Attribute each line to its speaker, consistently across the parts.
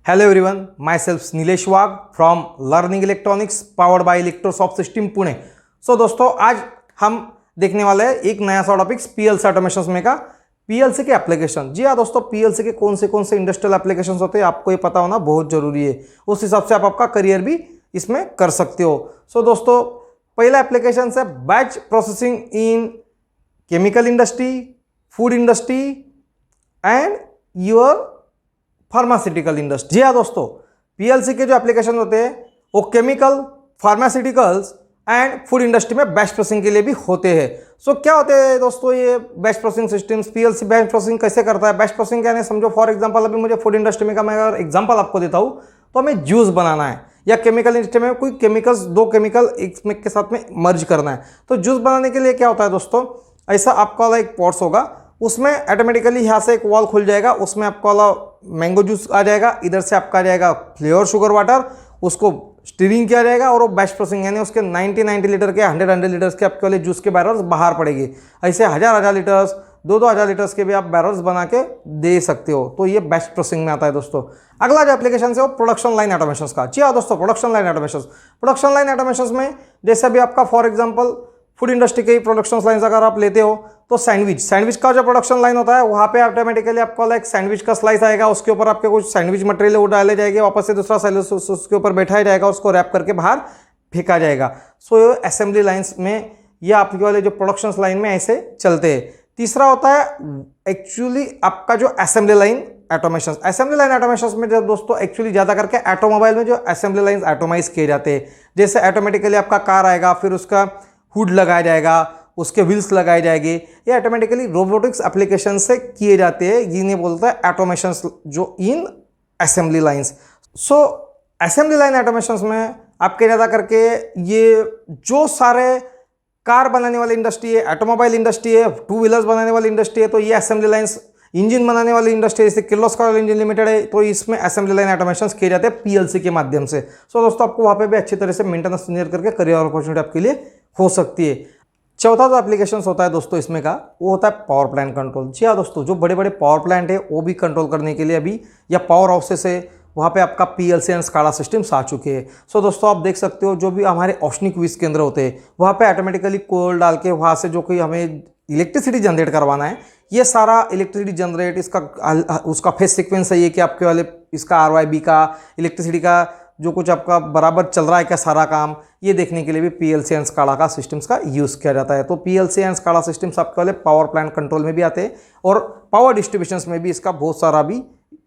Speaker 1: Hello everyone, myself Nilesh from Learning Electronics powered by Electrosoft System Pune. दोस्तों आज हम देखने वाले हैं एक नया सा टॉपिक पीएलसी ऑटोमेशन में का पीएलसी के एप्लीकेशन। जी हाँ दोस्तों, पीएलसी के कौन से इंडस्ट्रियल एप्लीकेशन होते हैं आपको ये पता होना बहुत जरूरी है। उस हिसाब से आप आपका करियर भी इसमें कर सकते हो। दोस्तों पहला एप्लीकेशन है batch processing in chemical industry, food industry and your pharmaceutical industry. जी हाँ दोस्तों, पीएलसी के जो एप्लीकेशन होते हैं वो chemical, pharmaceuticals and food industry में बैच प्रोसेसिंग के लिए भी होते हैं। क्या होते हैं दोस्तों ये batch processing systems? PLC batch processing कैसे करता है? बैच प्रोसेसिंग क्या है समझो, फॉर एग्जांपल अभी मुझे फूड इंडस्ट्री में का मैं अगर एग्जांपल आपको देता हूँ तो हमें जूस बनाना है, या केमिकल इंडस्ट्री में कोई केमिकल्स, दो केमिकल एक के साथ में मर्ज करना है। तो जूस बनाने के लिए क्या होता है दोस्तों, ऐसा आपका वाला एक पॉट्स होगा, उसमें ऑटोमेटिकली यहाँ से एक वॉल खुल जाएगा, उसमें आपका वाला मैंगो जूस आ जाएगा, इधर से आपका आ जाएगा फ्लेवर शुगर वाटर, उसको स्टीरिंग किया जाएगा और वो बैच प्रोसेसिंग यानी उसके 90 लीटर के 100 लीटर्स के आपके वाले जूस के बैरल्स बाहर पड़ेंगे। ऐसे हजार लीटर्स, 2,000 लीटर्स के भी आप बैरल्स बना के दे सकते हो। तो ये बैच प्रोसेसिंग में आता है दोस्तों। अगला जो एप्लीकेशन है वो प्रोडक्शन लाइन ऑटोमेशन का। जी हाँ दोस्तों, प्रोडक्शन लाइन ऑटोमेशन में जैसे भी आपका फॉर एग्जाम्पल फूड इंडस्ट्री के प्रोडक्शन लाइन अगर आप लेते हो तो सैंडविच का जो प्रोडक्शन लाइन होता है वहाँ पे ऑटोमेटिकली आपको एक सैंडविच का स्लाइस आएगा, उसके ऊपर आपके कुछ सैंडविच मटेरियल वो डाले जाएंगे, वापस से दूसरा स्लाइस उसके ऊपर बैठाया जाएगा, उसको रैप करके बाहर फेंका जाएगा। असेंबली लाइन्स में ये आपके वाले जो प्रोडक्शन लाइन में ऐसे चलते हैं। तीसरा होता है एक्चुअली आपका जो असेंबली लाइन ऑटोमेशन में जब दोस्तों एक्चुअली ज़्यादा करके ऑटोमोबाइल में जो असेंबली लाइन ऑटोमाइज किए जाते हैं, जैसे ऑटोमेटिकली आपका कार आएगा, फिर उसका हुड लगाया जाएगा, उसके व्हील्स लगाए जाएंगे, ये ऑटोमेटिकली रोबोटिक्स एप्लीकेशन से किए जाते हैं। इन्हें बोलता है ऑटोमेशन जो इन assembly lines. Assembly line automation में आपके ज़्यादा करके ये जो सारे कार बनाने वाली इंडस्ट्री है, ऑटोमोबाइल इंडस्ट्री है, टू व्हीलर्स बनाने वाली इंडस्ट्री है, तो ये असेंबली लाइन्स, इंजन बनाने वाली इंडस्ट्री जैसे किर्लोस्कर इंजन लिमिटेड है, तो इसमें असेंबली लाइन ऑटोमेशन किए जाते हैं पीएलसी के माध्यम से। दोस्तों आपको वहाँ पे भी अच्छी तरह से मेंटेनेंस इंजीनियर करके करियर अपॉर्चुनिटी आपके लिए हो सकती है। चौथा जो एप्लीकेशन होता है दोस्तों इसमें का वो होता है पावर प्लांट कंट्रोल। जी हाँ दोस्तों, जो बड़े बड़े पावर प्लांट है वो भी कंट्रोल करने के लिए अभी, या पावर हाउसेस है, वहाँ पे आपका पीएलसी एंड स्काडा सिस्टम्स आ चुके हैं। दोस्तों आप देख सकते हो जो भी हमारे औष्णिक वीज केंद्र होते हैं वहाँ पे ऑटोमेटिकली कोयल डाल के वहाँ से जो कोई हमें इलेक्ट्रिसिटी जनरेट करवाना है, ये सारा इलेक्ट्रिसिटी जनरेट इसका उसका फेस सीक्वेंस है ये कि आपके वाले इसका आरवाईबी का इलेक्ट्रिसिटी का जो कुछ आपका बराबर चल रहा है क्या सारा काम, ये देखने के लिए भी पीएलसी एंड स्काडा का सिस्टम्स का यूज़ किया जाता है। तो पीएलसी एंड स्काडा सिस्टम्स आपके वाले पावर प्लांट कंट्रोल में भी आते हैं और पावर डिस्ट्रीब्यूशंस में भी इसका बहुत सारा भी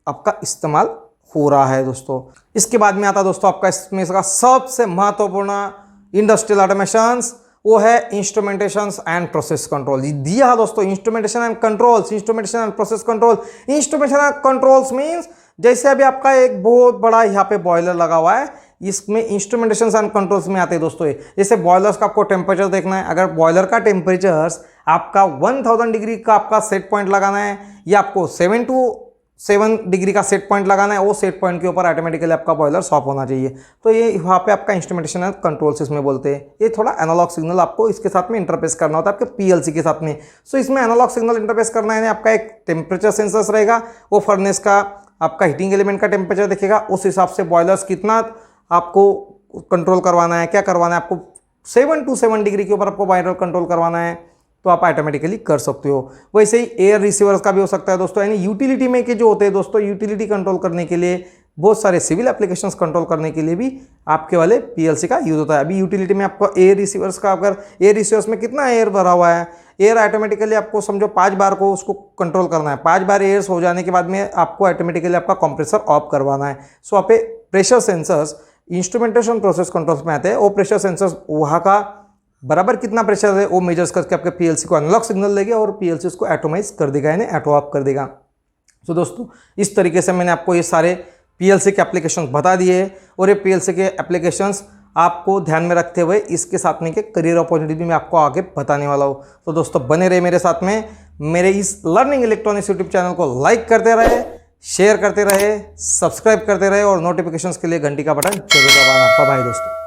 Speaker 1: आपका इस्तेमाल हो रहा है दोस्तों। इसके बाद में आता है दोस्तों आपका इसमें इसका सबसे महत्वपूर्ण इंडस्ट्रियल ऑटोमेशंस, वो है इंस्ट्रूमेंटेशन एंड प्रोसेस कंट्रोल। दिया है दोस्तों instrumentation and process control. Instrumentation and controls means जैसे अभी आपका एक बहुत बड़ा यहाँ पे बॉयलर लगा हुआ है, इसमें इंस्ट्रूमेंटेशन एंड कंट्रोल्स में आते हैं दोस्तों ये। जैसे बॉयलर्स का आपको टेम्परेचर देखना है, अगर बॉयलर का टेम्परेचर आपका 1000 डिग्री का आपका सेट पॉइंट लगाना है, या आपको 7 डिग्री का सेट पॉइंट लगाना है, वो सेट पॉइंट के ऊपर ऑटोमेटिकली आपका बॉयलर ऑफ होना चाहिए। तो ये वहाँ पे आपका इंस्ट्रूमेंटेशन एंड कंट्रोल्स इसमें बोलते हैं। ये थोड़ा एनालॉग सिग्नल आपको इसके साथ में इंटरफेस करना होता है आपके पीएलसी के साथ में। इसमें एनालॉग सिग्नल इंटरफेस करना है, आपका एक टेम्परेचर सेंसर्स रहेगा, वो फर्नेस का आपका हीटिंग एलिमेंट का टेम्परेचर देखेगा, उस हिसाब से बॉयलर्स कितना आपको कंट्रोल करवाना है, क्या करवाना है आपको, 7 to 7 डिग्री के ऊपर आपको बॉयलर कंट्रोल करवाना है तो आप ऑटोमेटिकली कर सकते हो। वैसे ही एयर रिसीवर्स का भी हो सकता है दोस्तों, यानी यूटिलिटी में के जो होते हैं दोस्तों, यूटिलिटी कंट्रोल करने के लिए, बहुत सारे सिविल एप्लीकेशंस कंट्रोल करने के लिए भी आपके वाले पीएलसी का यूज होता है। अभी यूटिलिटी में आपको एयर रिसीवर्स का, अगर एयर रिसीवर्स में कितना एयर भरा हुआ है, एयर ऑटोमेटिकली आपको समझो 5 बार को उसको कंट्रोल करना है, 5 बार एयर्स हो जाने के बाद में आपको ऑटोमेटिकली आपका कंप्रेसर ऑफ करवाना है। आप pressure sensors instrumentation process controls में आते हैं, वो प्रेशर सेंसर्स वहाँ का बराबर कितना प्रेशर है वो मेजर्स करके आपके पीएलसी को एनालॉग सिग्नल देगा और पीएलसी उसको ऑटोमाइज कर देगा, यानी ऑटो ऑफ कर देगा। दोस्तों इस तरीके से मैंने आपको ये सारे पीएलसी के एप्लीकेशंस बता दिए, और ये पीएलसी के एप्लीकेशंस आपको ध्यान में रखते हुए इसके साथ में के करियर अपॉर्चुनिटी भी मैं आपको आगे बताने वाला हूँ। तो दोस्तों बने रहे मेरे साथ में, मेरे इस लर्निंग इलेक्ट्रॉनिक्स यूट्यूब चैनल को लाइक करते रहे, शेयर करते रहे, सब्सक्राइब करते रहे और नोटिफिकेशंस के लिए घंटी का बटन जरूर दबाना। बाय दोस्तों।